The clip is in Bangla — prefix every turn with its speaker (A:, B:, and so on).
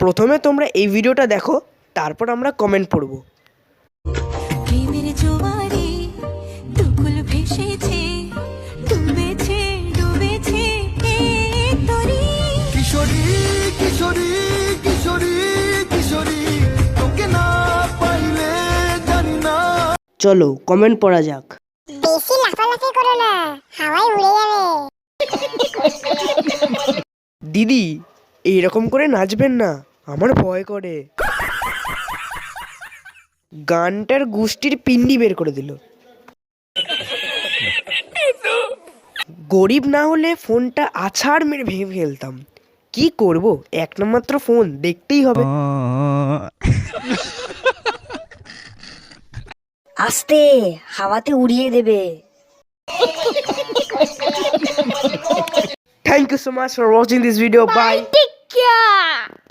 A: প্রথমে তোমরা এই ভিডিওটা দেখো, তারপর আমরা কমেন্ট পড়ব।
B: প্রেমের জোয়ারে দুকুল ভেসেছে, ডুবেছে ডুবেছে এই তরি।
C: কিশোরী কিশোরী কিশোরী কিশোরী, তোকে না পাইলে জানি না।
A: চলো কমেন্ট পড়া যাক।
D: বেশি লাফালাফি করো না, হাওয়ায় উড়ে যাবে।
A: দিদি এইরকম করে নাচবেন না, আমার ভয় করে। গানটার গুষ্টির পিন্ডি বের করে দিল। গরিব না হলে ফোনটা আছাড় মেরে ভেঙে ফেলতাম। কি করব, একটা মাত্র ফোন, দেখতেই হবে।
E: আস্তে, হাওয়াতে উড়িয়ে দেবে।
A: Thank you so much for watching this video. Bye.
D: Take care.